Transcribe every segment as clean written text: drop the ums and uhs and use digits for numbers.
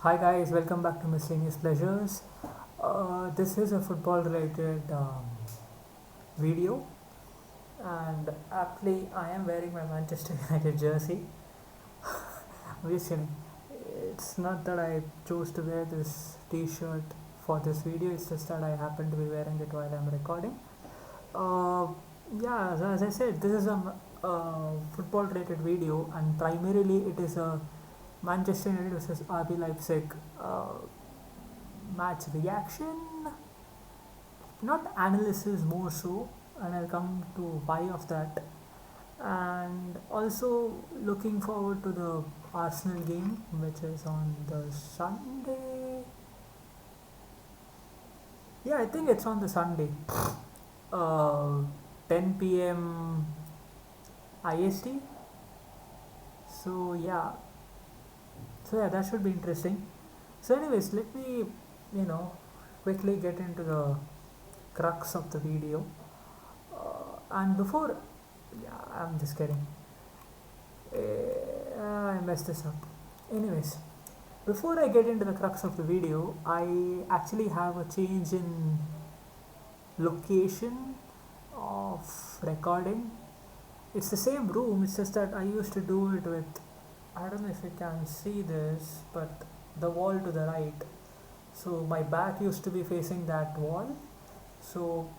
Hi guys, welcome back to Miscellaneous Pleasures. This is a football related video, and aptly I am wearing my Manchester United jersey. I'm just kidding. It's not that I chose to wear this t-shirt for this video, it's just that I happen to be wearing it while I'm recording. Uh, yeah, as I said, this is a football related video, and primarily it is a Manchester United versus RB Leipzig match reaction, not analysis more so, and I'll come to why of that. And also looking forward to the Arsenal game, which is on the Sunday. Yeah, I think it's on the Sunday, uh, 10 p.m. IST. So yeah, that should be interesting. So, anyways, let me you know quickly get into the crux of the video. And before, yeah, I'm just kidding. I messed this up. Anyways, before I get into the crux of the video, I actually have a change in location of recording. It's the same room, it's just that I used to do it with, I don't know if you can see this, but the wall to the right. So my back used to be facing that wall. So,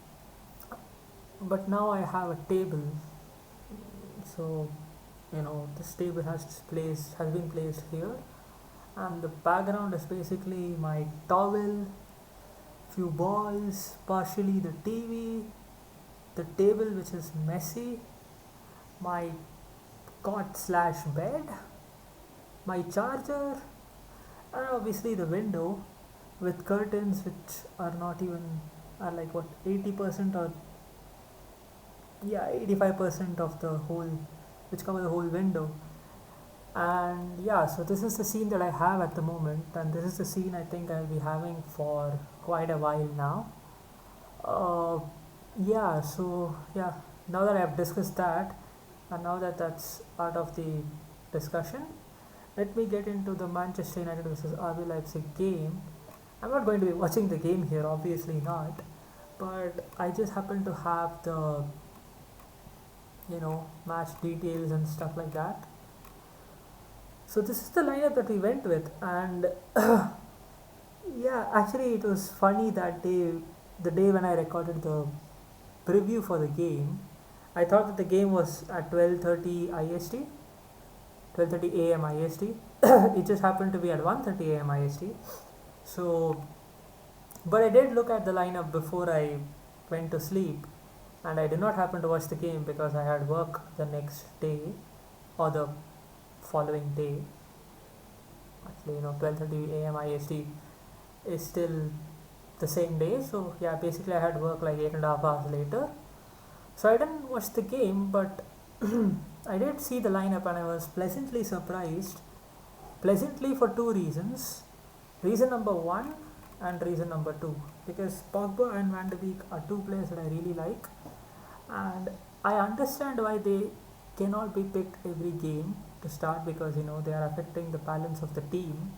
but now I have a table. So, this table has been placed here, and the background is basically my towel, few balls, partially the TV, the table which is messy, my cot slash bed, my charger, and obviously the window with curtains which are not even, are like what, 80% or, yeah, 85% of the whole, which cover the whole window. And yeah, so this is the scene that I have at the moment, and this is the scene I think I'll be having for quite a while now. uh, now that I've discussed that, and now that that's out of the discussion, let me get into the Manchester United versus RB Leipzig game. I'm not going to be watching the game here, obviously not, but I just happen to have the match details and stuff like that. So this is the lineup that we went with, and yeah, actually it was funny that day, the day when I recorded the preview for the game. I thought that the game was at 12:30 IST, 12:30 a.m. IST. It just happened to be at 1:30 a.m. IST. So, but I did look at the lineup before I went to sleep, and I did not happen to watch the game because I had work the next day or the following day. Actually, 12:30 a.m. IST is still the same day. So yeah, basically I had work like 8.5 hours later. So I didn't watch the game, but I did see the lineup and I was pleasantly surprised. Pleasantly for two reasons. Reason number one and reason number two. Because Pogba and Van de Beek are two players that I really like. And I understand why they cannot be picked every game to start, because they are affecting the balance of the team.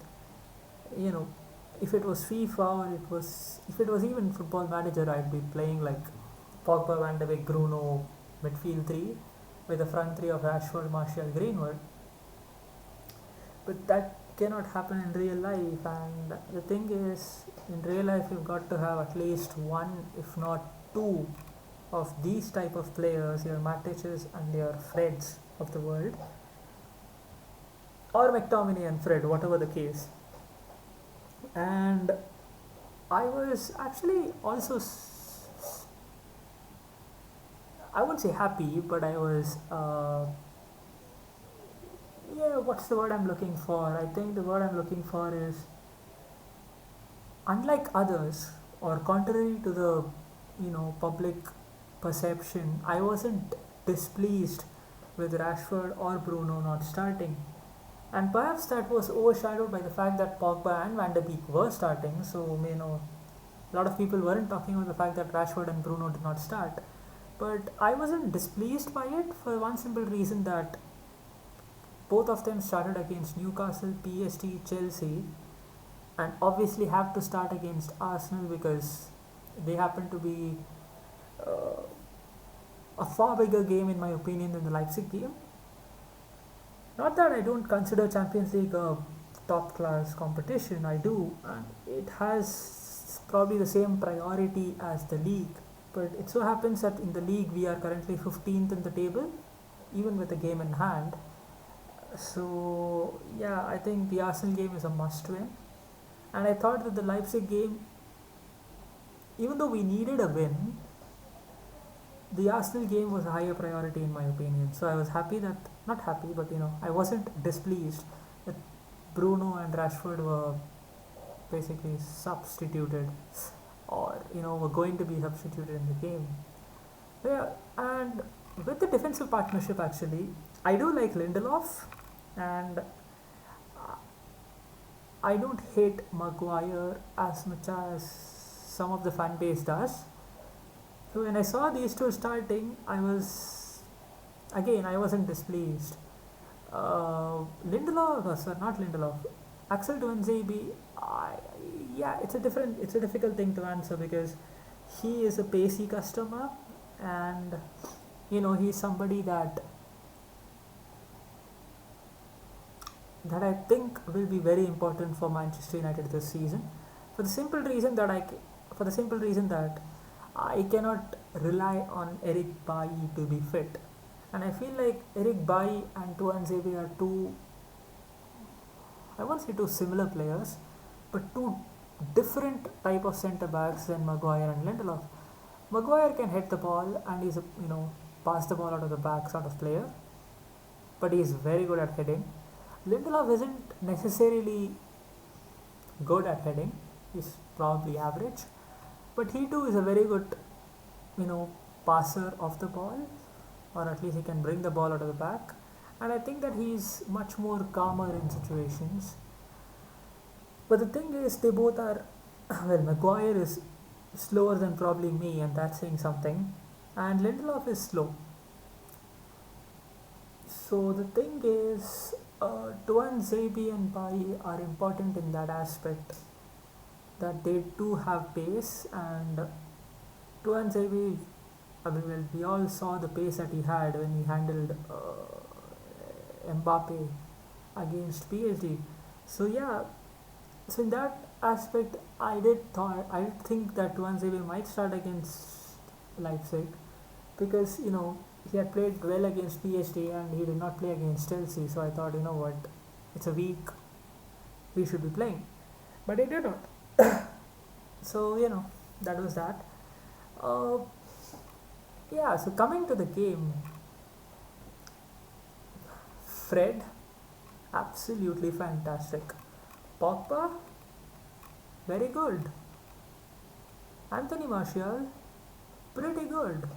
If it was FIFA, or if it was even Football Manager, I'd be playing like Pogba, Van de Beek, Bruno, midfield three, with the front three of Rashford, Martial, Greenwood. But that cannot happen in real life, and the thing is, in real life you've got to have at least one, if not two, of these type of players, your Matiches and your Freds of the world, or McTominay and Fred, whatever the case. And I was actually also, I wouldn't say happy, but I was, what's the word I'm looking for? I think the word I'm looking for is, unlike others, or contrary to the, public perception, I wasn't displeased with Rashford or Bruno not starting. And perhaps that was overshadowed by the fact that Pogba and Van de Beek were starting. So, a lot of people weren't talking about the fact that Rashford and Bruno did not start. But I wasn't displeased by it for one simple reason, that both of them started against Newcastle, PSG, Chelsea, and obviously have to start against Arsenal because they happen to be uh, a far bigger game in my opinion than the Leipzig game. Not that I don't consider Champions League a top class competition, I do, and it has probably the same priority as the league. But it so happens that in the league we are currently 15th in the table, even with the game in hand. So yeah, I think the Arsenal game is a must win. And I thought that the Leipzig game, even though we needed a win, the Arsenal game was a higher priority in my opinion. So I was happy that, not happy, but I wasn't displeased that Bruno and Rashford were basically substituted, or were going to be substituted in the game. Yeah, and with the defensive partnership, actually, I do like Lindelof, and I don't hate Maguire as much as some of the fan base does. So when I saw these two starting, I wasn't displeased. Lindelof, sorry, not Lindelof, Axel Tuanzebe, yeah, it's a difficult thing to answer because he is a pacey customer, and he's somebody that I think will be very important for Manchester United this season, for the simple reason that I cannot rely on Eric Bailly to be fit, and I feel like Eric Bailly and Tuanzebe are I won't say two similar players, but two different type of centre backs than Maguire and Lindelof. Maguire can hit the ball and he's a pass the ball out of the back sort of player, but he's very good at heading. Lindelof isn't necessarily good at heading; he's probably average, but he too is a very good passer of the ball, or at least he can bring the ball out of the back. And I think that he's much more calmer in situations. But the thing is, they both are well. Maguire is slower than probably me, and that's saying something. And Lindelof is slow. So the thing is, Tuan Zabi and Bai are important in that aspect, that they do have pace, and Tuan Zabi, I mean, well, we all saw the pace that he had when he handled Mbappe against PSG. So yeah, so in that aspect, I think that Tuan Zabi might start against Leipzig because he had played well against PSG and he did not play against Chelsea. So I thought, what, it's a week, we should be playing, but he did not. So that was that. Uh, yeah. So coming to the game, Fred, absolutely fantastic. Pogba, very good. Anthony Martial, pretty good.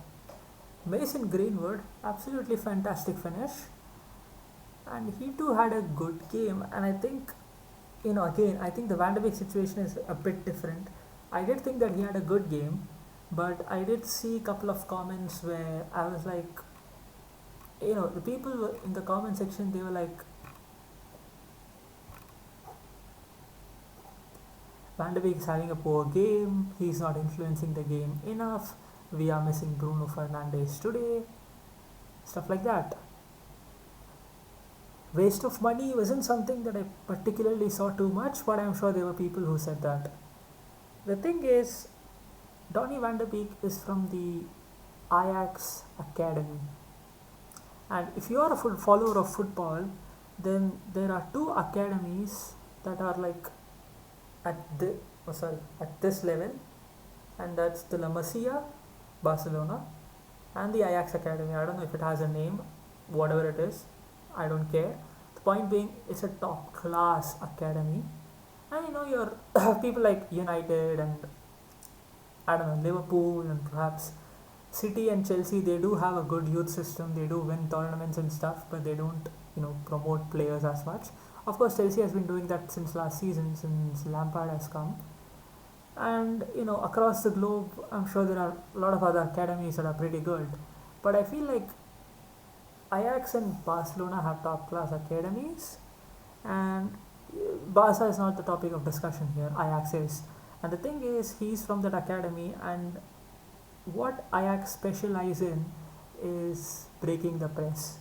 Mason Greenwood, absolutely fantastic finish. And he too had a good game. And I think, again, I think the Van de Beek situation is a bit different. I did think that he had a good game, but I did see a couple of comments where I was like, the people in the comment section, they were like, Van de Beek is having a poor game, he's not influencing the game enough, we are missing Bruno Fernandes today, stuff like that. Waste of money wasn't something that I particularly saw too much, but I'm sure there were people who said that. The thing is, Donny van der Beek is from the Ajax Academy. And if you are a follower of football, then there are two academies that are like at this level, and that's the La Masia, Barcelona, and the Ajax Academy. I don't know if it has a name, whatever it is, I don't care. The point being, it's a top class academy, and your people like United and I don't know, Liverpool and perhaps City and Chelsea, they do have a good youth system. They do win tournaments and stuff, but they don't promote players as much. Of course, Chelsea has been doing that since last season, since Lampard has come. And across the globe, I'm sure there are a lot of other academies that are pretty good. But I feel like Ajax and Barcelona have top class academies, and Barca is not the topic of discussion here. Ajax is, and the thing is, he's from that academy, and what Ajax specialize in is breaking the press.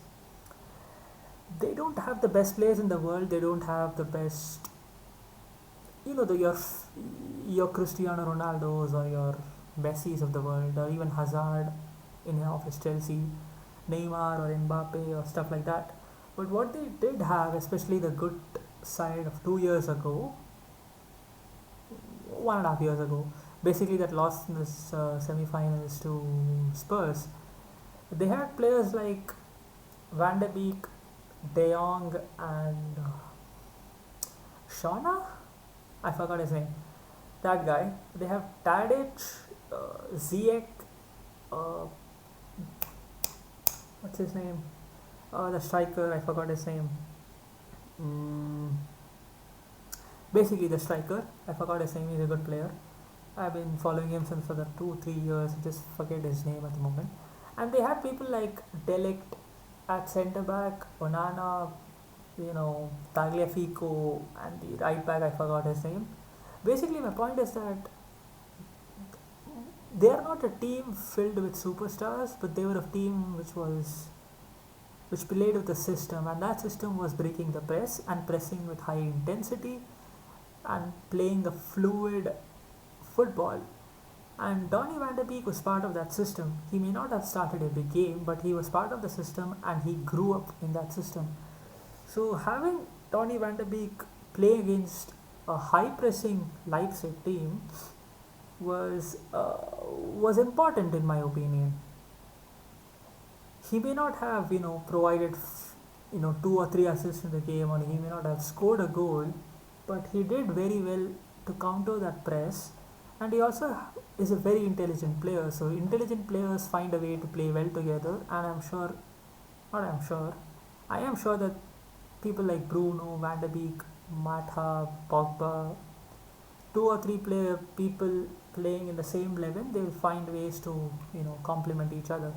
They don't have the best players in the world. They don't have the best, your Cristiano Ronaldos or your Messi's of the world, or even Hazard in of his Chelsea, Neymar or Mbappe or stuff like that. But what they did have, especially the good side of 2 years ago, 1.5 years ago, basically that lost in this semi-finals to Spurs. They had players like Van de Beek, De Jong, and Shauna. I forgot his name. That guy. They have Tadic, Ziyech. Uh, what's his name? The striker. I forgot his name. Mm, Basically, the striker. I forgot his name. He's a good player. I've been following him since for the 2-3 years. I just forget his name at the moment. And they had people like Delict at centre back, Onana, Tagliafico, and the right back. I forgot his name. Basically, my point is that they are not a team filled with superstars, but they were a team which played with a system, and that system was breaking the press and pressing with high intensity and playing a fluid football. And Donny van de Beek was part of that system. He may not have started every game, but he was part of the system and he grew up in that system. So having Donny van de Beek play against a high pressing Leipzig team was important in my opinion. He may not have provided 2 or 3 assists in the game, or he may not have scored a goal, but he did very well to counter that press. And he also is a very intelligent player. So intelligent players find a way to play well together, and I am sure that people like Bruno, Van de Beek, Mata, Pogba, 2 or 3 people playing in the same level, they will find ways to complement each other.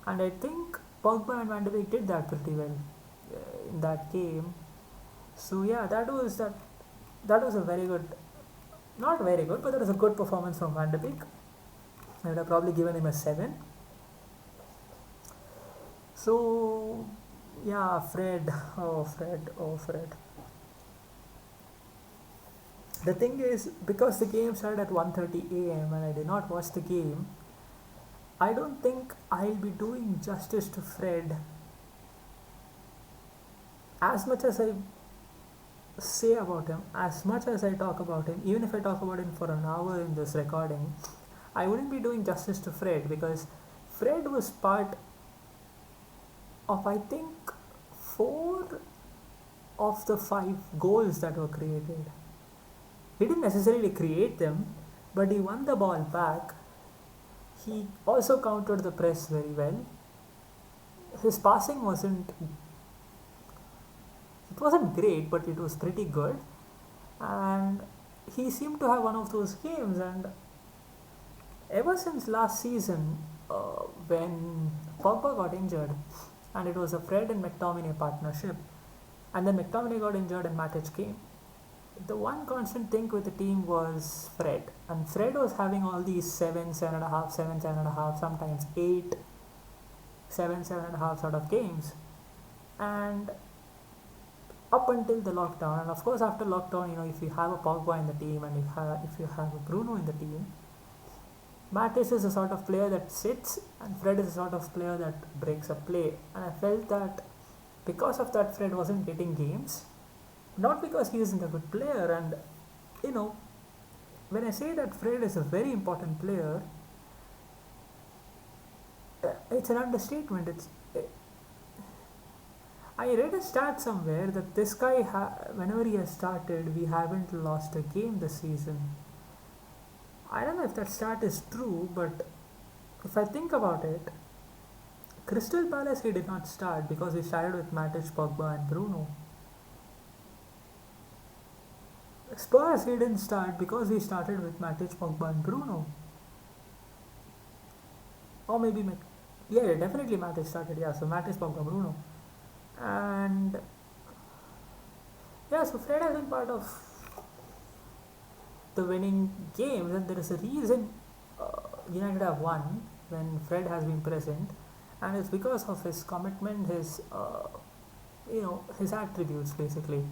And I think Pogba and Van de Beek did that pretty well in that game. So yeah, that was a very good, not very good, but that was a good performance from Van de Beek. I would have probably given him a 7. So yeah, Fred. The thing is, because the game started at 1:30 a.m. and I did not watch the game, I don't think I'll be doing justice to Fred. As much as I say about him, as much as I talk about him, even if I talk about him for an hour in this recording, I wouldn't be doing justice to Fred, because Fred was part of, I think, 4 of the 5 goals that were created. He didn't necessarily create them, but he won the ball back. He also countered the press very well. His passing wasn't great, but it was pretty good. And he seemed to have one of those games. And ever since last season, when Pogba got injured, and it was a Fred and McTominay partnership, and then McTominay got injured and Matic came, the one constant thing with the team was Fred. And Fred was having all these 7, 7.5, 7, 7.5, sometimes 8, 7, 7.5 sort of games. And up until the lockdown, and of course after lockdown, if you have a Pogba in the team and if you have a Bruno in the team, Matic is a sort of player that sits, and Fred is a sort of player that breaks a play. And I felt that because of that, Fred wasn't getting games. Not because he isn't a good player. And when I say that Fred is a very important player, it's an understatement. I read a stat somewhere that this guy, whenever he has started, we haven't lost a game this season. I don't know if that stat is true, but if I think about it, Crystal Palace he did not start because we started with Matic, Pogba and Bruno. Spurs he didn't start because we started with Matic, Pogba and Bruno. Or maybe, definitely Matic started, so Matic, Pogba, Bruno. And so Fred has been part of the winning games, and there is a reason United have won when Fred has been present, and it's because of his commitment, his his attributes basically.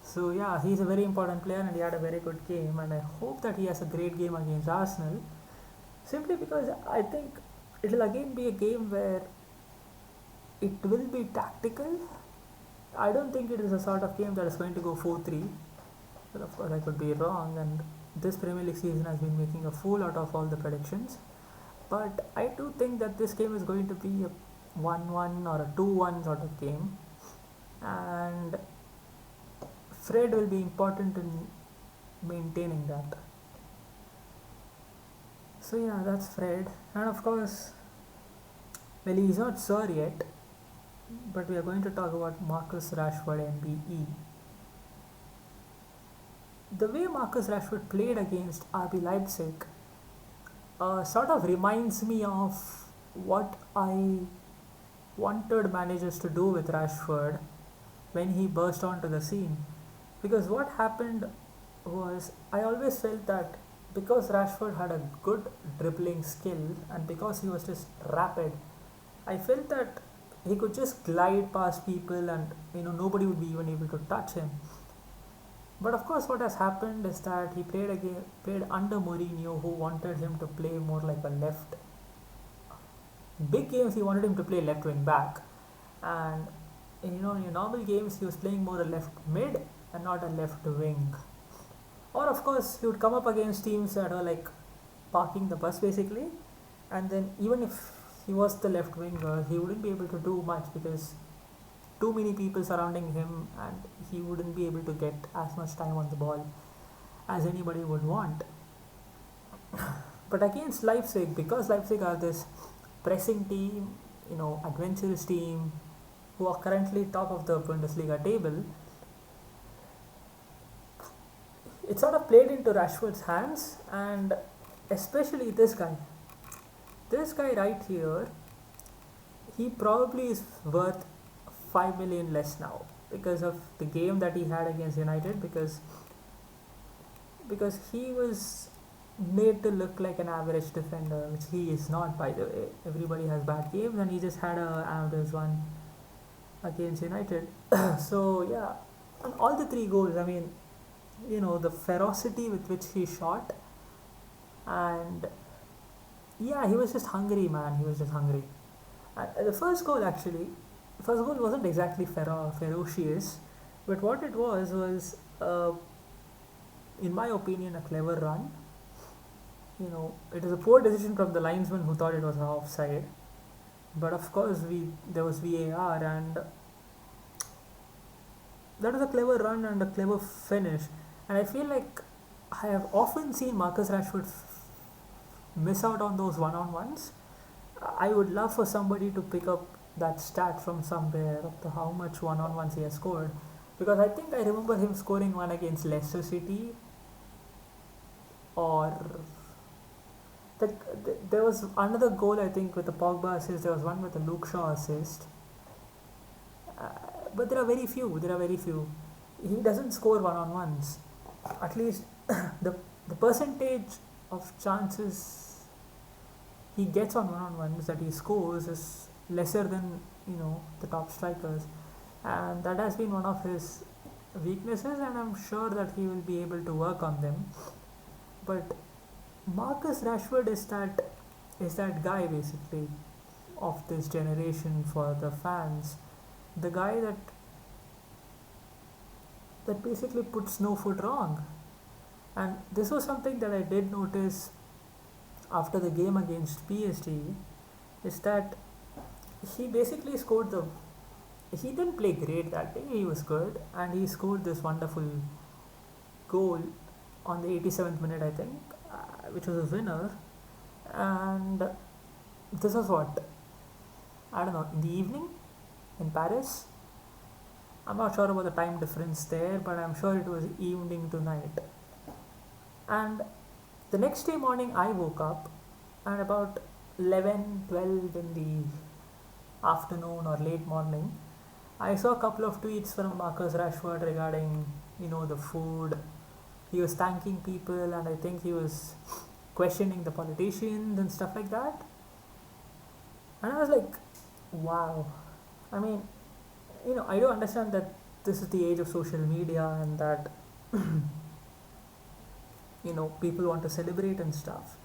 So yeah, he's a very important player, and he had a very good game, and I hope that he has a great game against Arsenal. Simply because I think it will again be a game where it will be tactical. I don't think it is a sort of game that is going to go 4-3. But of course, I could be wrong, and this Premier League season has been making a fool out of all the predictions. But I do think that this game is going to be a 1-1 or a 2-1 sort of game, and Fred will be important in maintaining that. So yeah, that's Fred, and of course, well, he's not sure yet, but we are going to talk about Marcus Rashford MBE. The way Marcus Rashford played against RB Leipzig sort of reminds me of what I wanted managers to do with Rashford when he burst onto the scene. Because what happened was, I always felt that because Rashford had a good dribbling skill and because he was just rapid, I felt that he could just glide past people and nobody would be even able to touch him. But of course, what has happened is that he played under Mourinho, who wanted him to play more like a left. Big games, he wanted him to play left wing back, and in normal games, he was playing more a left mid and not a left wing. Or of course, he would come up against teams that are like parking the bus basically, and then even if he was the left winger, he wouldn't be able to do much because too many people surrounding him, and he wouldn't be able to get as much time on the ball as anybody would want. But against Leipzig, because Leipzig are this pressing team, adventurous team who are currently top of the Bundesliga table, it sort of played into Rashford's hands, and especially this guy. This guy right here, he probably is worth 5 million less now because of the game that he had against United, because he was made to look like an average defender, which he is not, by the way. Everybody has bad games, and he just had an average one against United. So yeah, and all the three goals, I mean, the ferocity with which he shot, and yeah, he was just hungry, man. He was just hungry. And the first goal wasn't exactly ferocious, but what it was, in my opinion, a clever run. It is a poor decision from the linesman who thought it was offside, but of course there was VAR, and that was a clever run and a clever finish. And I feel like I have often seen Marcus Rashford miss out on those one-on-ones. I would love for somebody to pick up that stat from somewhere of how much one-on-ones he has scored, because I think I remember him scoring one against Leicester City, or there was another goal, I think, with the Pogba assist. There was one with the Luke Shaw assist, but there are very few. He doesn't score one-on-ones. At least the percentage of chances he gets on one-on-ones that he scores is lesser than the top strikers, and that has been one of his weaknesses, and I'm sure that he will be able to work on them. But Marcus Rashford is that guy basically of this generation for the fans, the guy that basically puts no foot wrong. And this was something that I did notice after the game against PSG, is that he basically he didn't play great that day, he was good, and he scored this wonderful goal on the 87th minute, I think, which was a winner. And this was what, I don't know, in the evening in Paris. I'm not sure about the time difference there, but I'm sure it was evening to night. And the next day morning I woke up, and about 11-12 in the afternoon or late morning, I saw a couple of tweets from Marcus Rashford regarding the food he was thanking people, and I think he was questioning the politicians and stuff like that. And I was like, wow. I mean, I do understand that this is the age of social media and that people want to celebrate and stuff.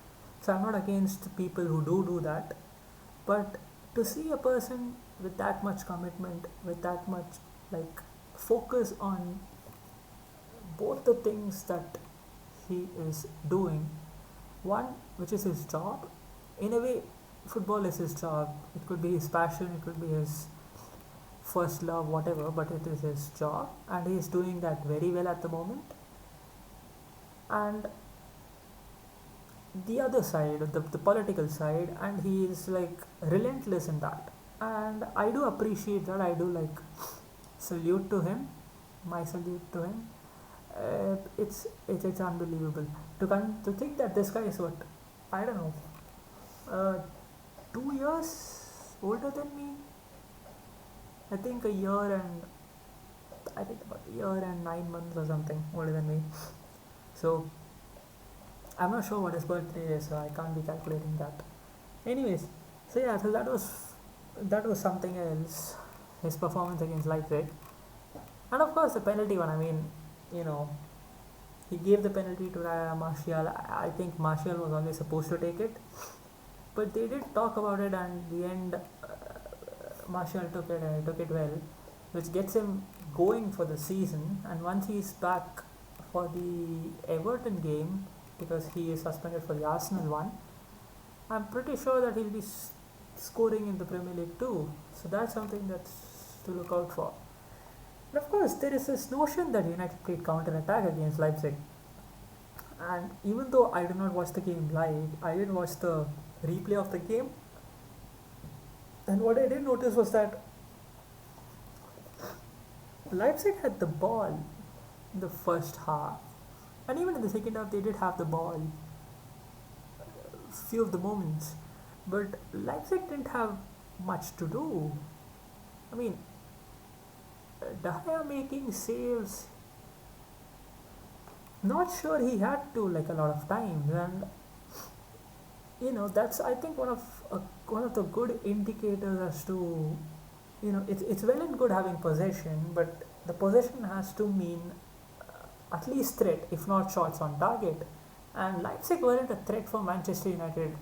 So I'm not against people who do that, but to see a person with that much commitment, with that much like focus on both the things that he is doing, one which is his job, in a way football is his job, it could be his passion, it could be his first love, whatever, but it is his job and he is doing that very well at the moment. And the other side, the political side, and he is like relentless in that, and I do appreciate that. I do like salute to him, my salute to him. It's unbelievable to think that this guy is what, I don't know, 2 years older than me. I think about a year and 9 months or something older than me. So I'm not sure what his birthday is, so I can't be calculating that. Anyways, so yeah, so that was something else. His performance against Leipzig, and of course the penalty one. I mean, you know, he gave the penalty to Martial. I think Martial was always supposed to take it, but they did talk about it, and in the end, Martial took it well, which gets him going for the season. And once he's back for the Everton game, because he is suspended for the Arsenal one, I'm pretty sure that he'll be scoring in the Premier League too. So that's something that's to look out for. And of course, there is this notion that United played counter-attack against Leipzig. And even though I did not watch the game live, I did watch the replay of the game. And what I did notice was that Leipzig had the ball in the first half. And even in the second half, they did have the ball, few of the moments. But Leipzig didn't have much to do. I mean, De Gea making saves, not sure he had to like a lot of times, and that's I think one of the good indicators as to it's well and good having possession, but the possession has to mean at least threat, if not shots on target. And Leipzig weren't a threat for Manchester United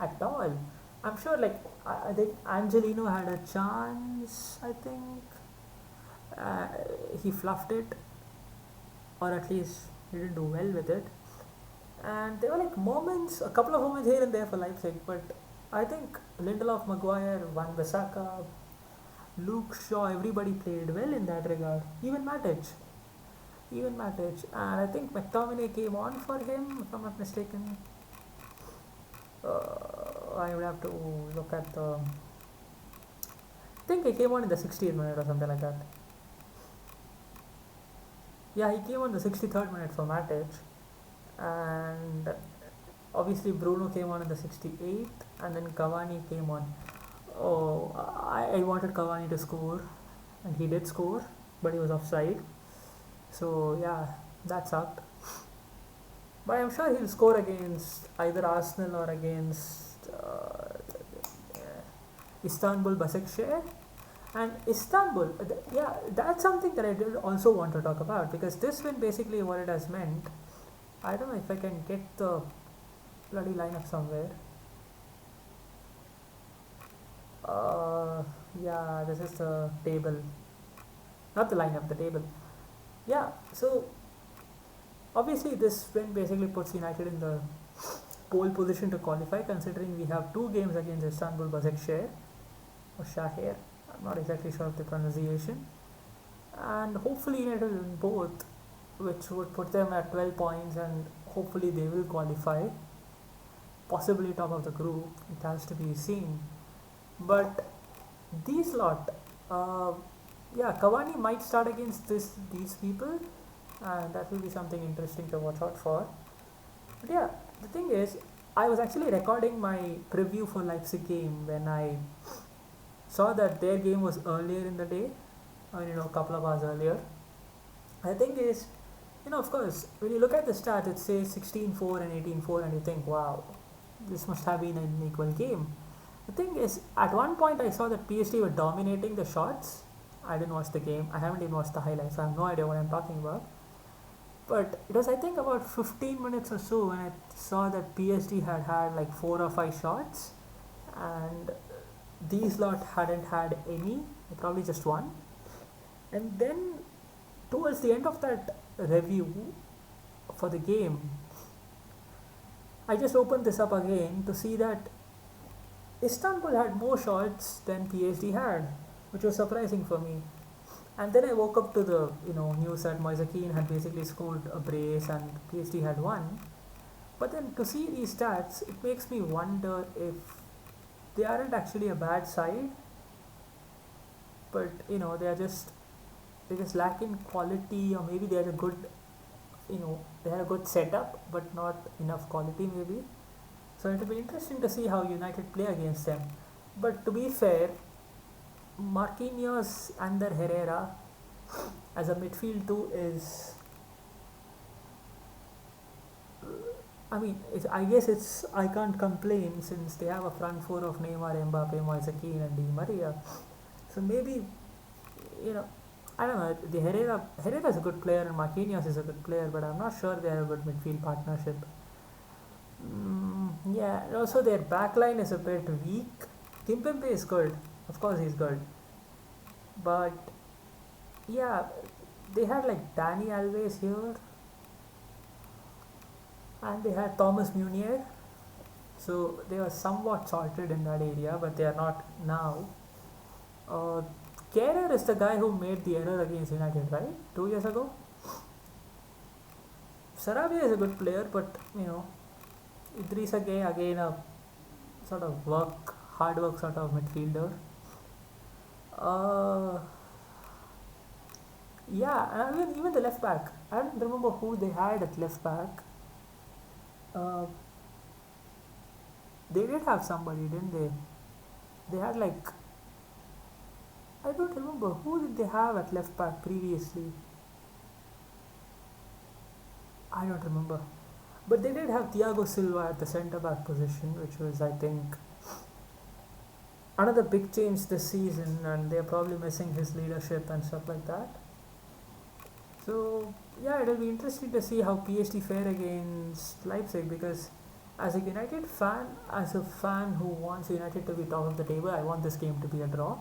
at all. I'm sure, like I think Angelino had a chance. I think he fluffed it, or at least he didn't do well with it. And there were like a couple of moments here and there for Leipzig, but I think Lindelof, Maguire, Wan-Bissaka, Luke Shaw, everybody played well in that regard. Even Matic, and I think McTominay came on for him, if I'm not mistaken. I would have to look at the. I think he came on in the 60th minute or something like that. Yeah, he came on the 63rd minute for Matic, and obviously Bruno came on in the 68th, and then Cavani came on. Oh, I wanted Cavani to score, and he did score, but he was offside. So yeah, that sucked. But I'm sure he'll score against either Arsenal or against Istanbul Başakşehir. And Istanbul, that's something that I did also want to talk about, because this win basically what it has meant. I don't know if I can get the bloody lineup somewhere. Yeah, this is the table, not the lineup, the table. Yeah, so obviously this win basically puts United in the pole position to qualify, considering we have 2 games against Istanbul Başakşehir or Shahir. I'm not exactly sure of the pronunciation, and hopefully United will win both, which would put them at 12 points, and hopefully they will qualify, possibly top of the group. It has to be seen. But these lot, Cavani might start against these people, and that will be something interesting to watch out for. But yeah, the thing is, I was actually recording my preview for Leipzig game when I saw that their game was earlier in the day, or a couple of hours earlier. The thing is, Of course, when you look at the stats, it says 16-4 and 18-4, and you think, wow, this must have been an equal game. The thing is, at one point I saw that PSG were dominating the shots. I didn't watch the game. I haven't even watched the highlights. So I have no idea what I'm talking about. But it was, I think, about 15 minutes or so when I saw that PSG had had like 4 or 5 shots, and these lot hadn't had any, probably just one. And then towards the end of that review for the game, I just opened this up again to see that Istanbul had more shots than PSG had, which was surprising for me. And then I woke up to the news that Moise Kean had basically scored a brace and PSG had won. But then to see these stats, it makes me wonder if they aren't actually a bad side, but they're just lacking quality, or maybe they had a good they had a good setup but not enough quality maybe. So it will be interesting to see how United play against them. But to be fair, Marquinhos and Herrera as a midfield too is, I guess I can't complain since they have a front four of Neymar, Mbappe, Moise Kean and Di Maria. So maybe, I don't know, the Herrera is a good player and Marquinhos is a good player, but I'm not sure they are a good midfield partnership. Yeah, and also their backline is a bit weak. Kimpembe is good, of course he's good, but yeah, they had like Dani Alves here, and they had Thomas Munier, so they were somewhat sorted in that area, but they are not now. Kehrer is the guy who made the error against United, right? 2 years ago. Sarabia is a good player, but Idrissa Gueye again a sort of hard work sort of midfielder. Yeah, and even the left back. I don't remember who they had at left back. They did have somebody, didn't they? They had like, I don't remember who did they have at left back previously. I don't remember. But they did have Thiago Silva at the centre back position, which was, I think, another big change this season, and they're probably missing his leadership and stuff like that. So yeah, it'll be interesting to see how PSG fare against Leipzig, because as a United fan, as a fan who wants United to be top of the table, I want this game to be a draw,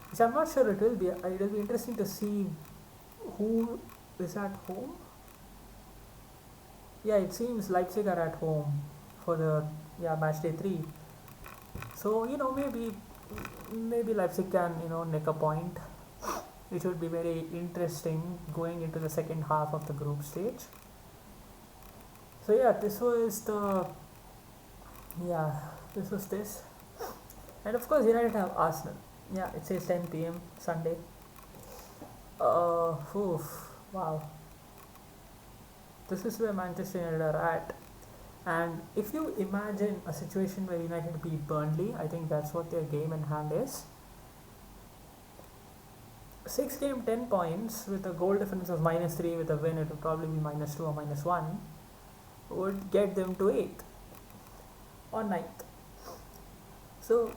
which I'm not sure it will be. It'll be interesting to see who is at home. Yeah, it seems Leipzig are at home for the match day 3. So maybe Leipzig can nick a point, which would be very interesting going into the second half of the group stage. So yeah, this was this, and of course United have Arsenal. Yeah, it says 10 p.m. Sunday. Wow. This is where Manchester United are at. And if you imagine a situation where United beat Burnley, I think that's what their game in hand is. 6 game, 10 points with a goal difference of -3. With a win, it would probably be -2 or -1. Would get them to 8th or 9th. So,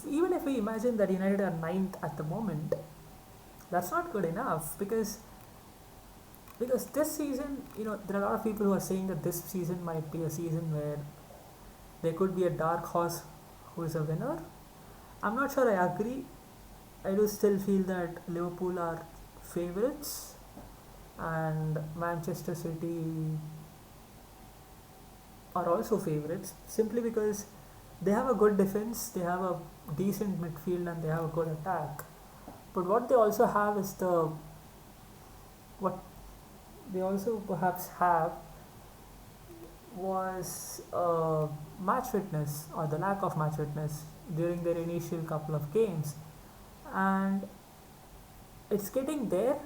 even if we imagine that United are 9th at the moment, that's not good enough, because this season, there are a lot of people who are saying that this season might be a season where there could be a dark horse who is a winner. I'm not sure I agree. I do still feel that Liverpool are favourites and Manchester City are also favourites, simply because they have a good defense, they have a decent midfield, and they have a good attack. But what they also have is what they also perhaps have was match fitness, or the lack of match fitness during their initial couple of games, and it's getting there.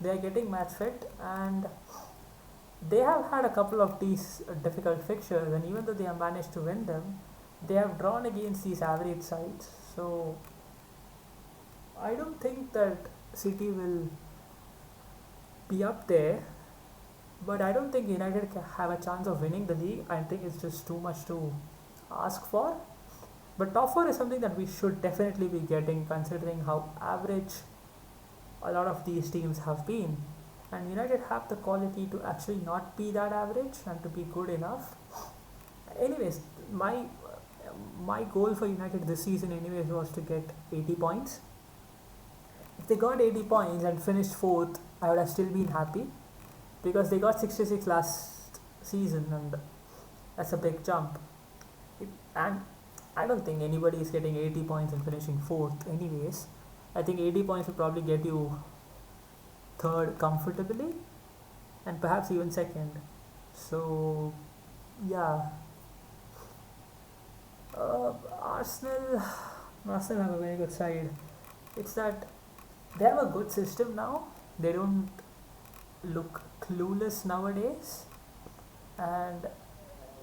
They are getting match fit, and they have had a couple of these difficult fixtures, and even though they have managed to win them, they have drawn against these average sides. So I don't think that City will be up there, but I don't think United can have a chance of winning the league. I think it's just too much to ask for. But top four is something that we should definitely be getting, considering how average a lot of these teams have been. And United have the quality to actually not be that average and to be good enough. Anyways, my goal for United this season, anyways, was to get 80 points. If they got 80 points and finished fourth, I would have still been happy because they got 66 last season, and that's a big jump. And I don't think anybody is getting 80 points and finishing fourth, anyways. I think 80 points will probably get you third comfortably, and perhaps even second. So, yeah. Arsenal, Arsenal have a very good side. It's that they have a good system now. They don't look clueless nowadays. And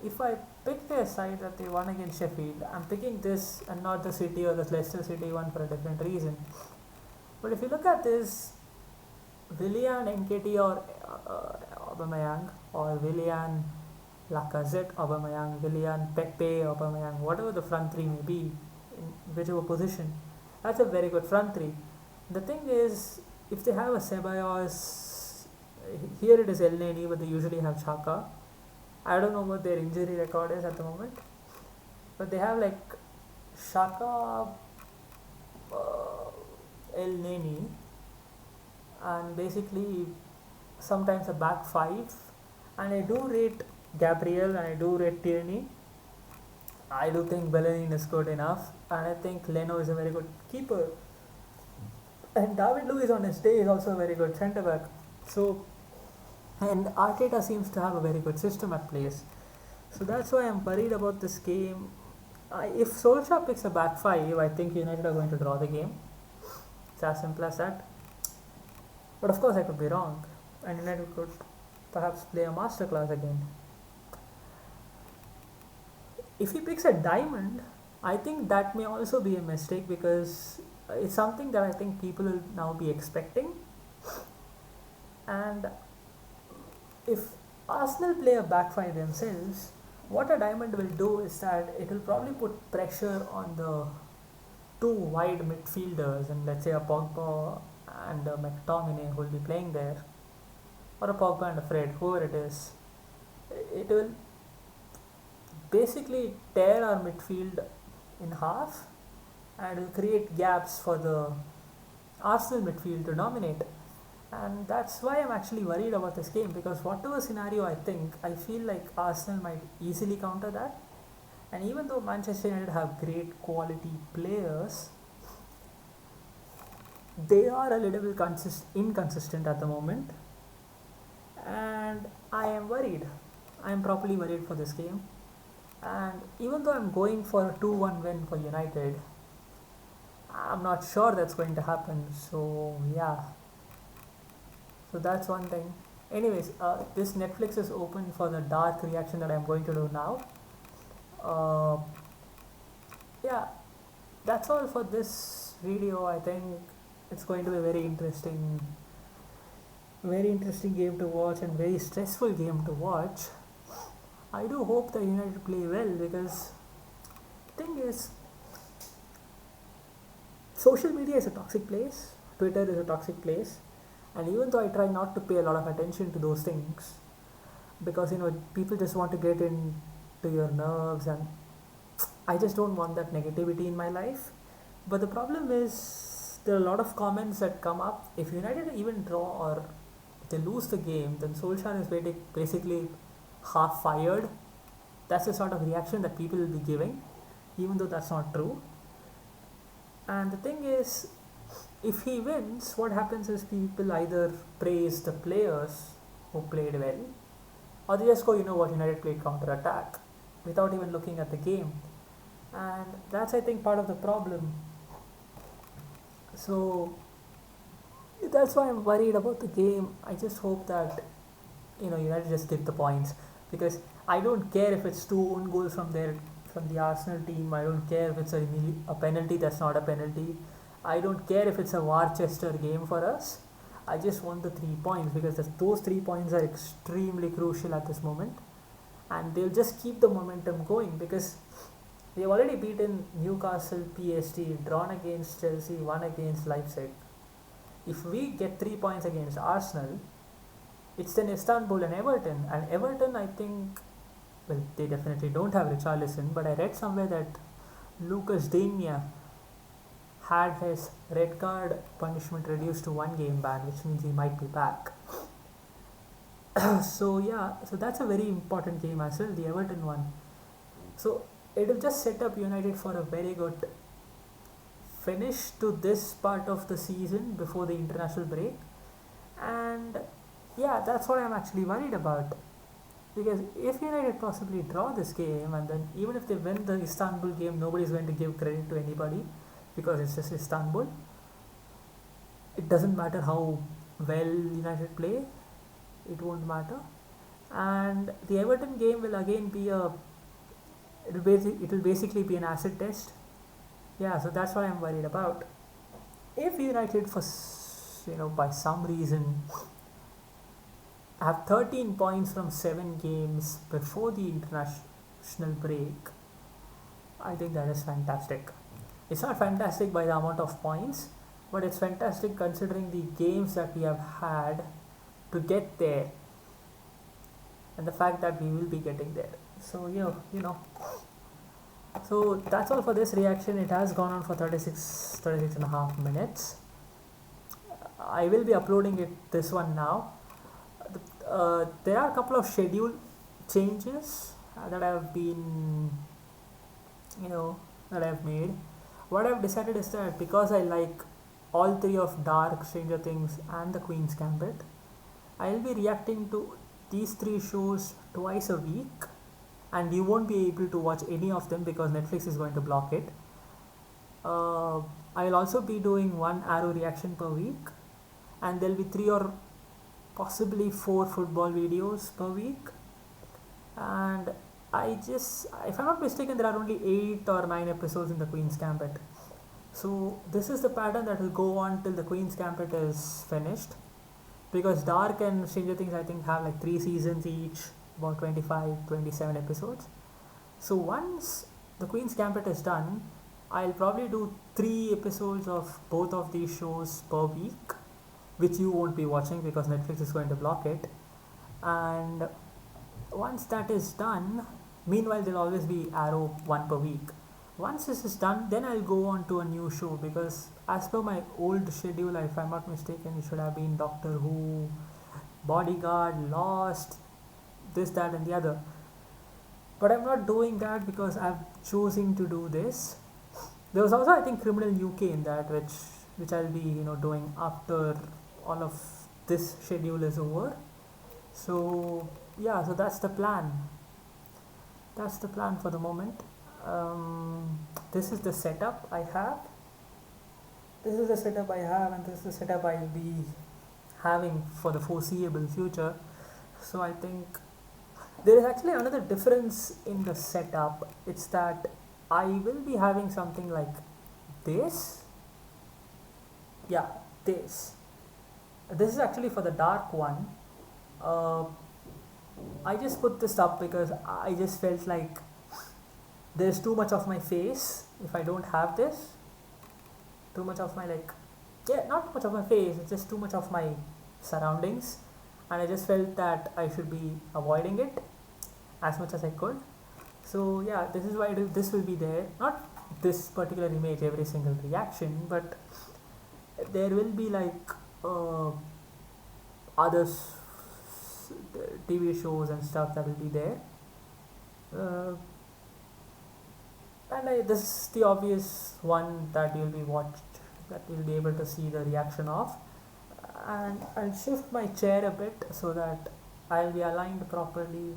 if I pick their side that they won against Sheffield, I'm picking this and not the City or the Leicester City one for a different reason. But if you look at this, Willian, NKT or Aubameyang, or Willian, Lacazette, Aubameyang, Willian, Pepe, Aubameyang, whatever the front three may be, in whichever position, that's a very good front three. The thing is, if they have a Ceballos, here it is El Neni, but they usually have Xhaka. I don't know what their injury record is at the moment, but they have like Xhaka, El Neni, and basically sometimes a back five. And I do rate Gabriel and I do rate Tierney. I do think Bellerin is good enough, and I think Leno is a very good keeper. And David Luiz on his day is also a very good centre back. So, and Arteta seems to have a very good system at place. So that's why I'm worried about this game. If Solskjaer picks a back five, I think United are going to draw the game. It's as simple as that. But of course, I could be wrong, and United could perhaps play a masterclass again. If he picks a diamond, I think that may also be a mistake because it's something that I think people will now be expecting. And if Arsenal play a back five themselves, what a diamond will do is that it will probably put pressure on the two wide midfielders, and let's say a Pogba and a McTominay who will be playing there, or a Pogba and a Fred, whoever it is. It will basically tear our midfield in half and will create gaps for the Arsenal midfield to dominate. And that's why I'm actually worried about this game, because whatever scenario I feel like Arsenal might easily counter that. And even though Manchester United have great quality players, they are a little bit inconsistent at the moment. And I am worried. I am properly worried for this game. And even though I'm going for a 2-1 win for United, I'm not sure that's going to happen. So, yeah. So that's one thing. Anyways, this Netflix is open for the dark reaction that I'm going to do now. Yeah, that's all for this video. I think it's going to be a very interesting game to watch and very stressful game to watch. I do hope that United play well, because the thing is, social media is a toxic place, Twitter is a toxic place, and even though I try not to pay a lot of attention to those things, because people just want to get into your nerves, and I just don't want that negativity in my life. But the problem is, there are a lot of comments that come up. If United even draw or if they lose the game, then Solskjaer is basically half fired. That's the sort of reaction that people will be giving, even though that's not true. And the thing is, if he wins, what happens is people either praise the players who played well, or they just go, United played counter attack without even looking at the game. And that's, I think, part of the problem. So that's why I'm worried about the game. I just hope that United just get the points, because I don't care if it's 2 own goals from the Arsenal team. I don't care if it's a penalty that's not a penalty. I don't care if it's a Worcester game for us. I just want the 3 points because those 3 points are extremely crucial at this moment, and they'll just keep the momentum going because they've already beaten Newcastle, PSG, drawn against Chelsea, won against Leipzig. If we get 3 points against Arsenal, it's then Istanbul and Everton. And Everton, I think, well, they definitely don't have Richarlison, but I read somewhere that Lucas Digne had his red card punishment reduced to 1 game ban, which means he might be back. So that's a very important game as well, the Everton one. So it will just set up United for a very good finish to this part of the season before the international break. And yeah, that's what I'm actually worried about, because if United possibly draw this game, and then even if they win the Istanbul game, nobody's going to give credit to anybody because it's just Istanbul. It doesn't matter how well United play, it won't matter. And the Everton game will again be it will basically be an acid test. Yeah, so that's what I'm worried about. If United, by some reason, have 13 points from 7 games before the international break, I think that is fantastic. It's not fantastic by the amount of points, but it's fantastic considering the games that we have had to get there and the fact that we will be getting there. So so that's all for this reaction. It has gone on for 36 and a half minutes. I will be uploading this one now. There are a couple of schedule changes that I've been that I've made. What I've decided is that because I like all three of Dark, Stranger Things and The Queen's Gambit, I'll be reacting to these 3 shows twice a week, and you won't be able to watch any of them because Netflix is going to block it. I'll also be doing 1 Arrow reaction per week, and there'll be 3 or possibly 4 football videos per week. And if I'm not mistaken, there are only 8 or 9 episodes in The Queen's Gambit. So this is the pattern that will go on till The Queen's Gambit is finished, because Dark and Stranger Things I think have like 3 seasons each, about 27 episodes. So once The Queen's Gambit is done, I'll probably do 3 episodes of both of these shows per week, which you won't be watching because Netflix is going to block it. And once that is done, meanwhile there'll always be Arrow 1 per week. Once this is done, then I'll go on to a new show, because as per my old schedule, if I'm not mistaken, it should have been Doctor Who, Bodyguard, Lost, this, that and the other. But I'm not doing that because I'm choosing to do this. There was also, I think, Criminal UK in that, which I'll be doing after all of this schedule is over. So yeah, so that's the plan. That's the plan for the moment. This is the setup I have. And this is the setup I'll be having for the foreseeable future. So I think there is actually another difference in the setup. It's that I will be having something like this. Yeah, this. This is actually for the Dark one. I just put this up because I just felt like there's too much of my face if I don't have this. Too much of my not much of my face, it's just too much of my surroundings, and I just felt that I should be avoiding it as much as I could. So yeah, this is why this will be there. Not this particular image every single reaction, but there will be other TV shows and stuff that will be there. And this is the obvious one that you'll be able to see the reaction of. And I'll shift my chair a bit so that I'll be aligned properly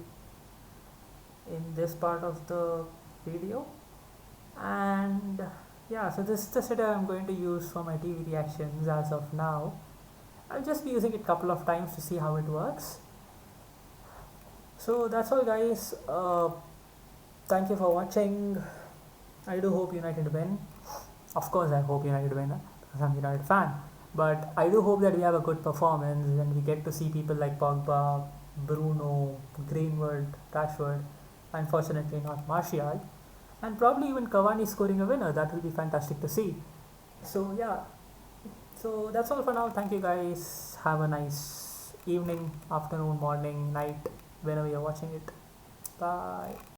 in this part of the video. And yeah, so this is the setup I'm going to use for my TV reactions as of now. I'll just be using it a couple of times to see how it works. So that's all, guys. Thank you for watching. I do hope United win. Of course I hope United win because I'm a United fan. But I do hope that we have a good performance and we get to see people like Pogba, Bruno, Greenwood, Rashford, unfortunately not Martial, and probably even Cavani scoring a winner. That will be fantastic to see. So yeah, so that's all for now. Thank you guys. Have a nice evening, afternoon, morning, night, whenever you're watching it. Bye.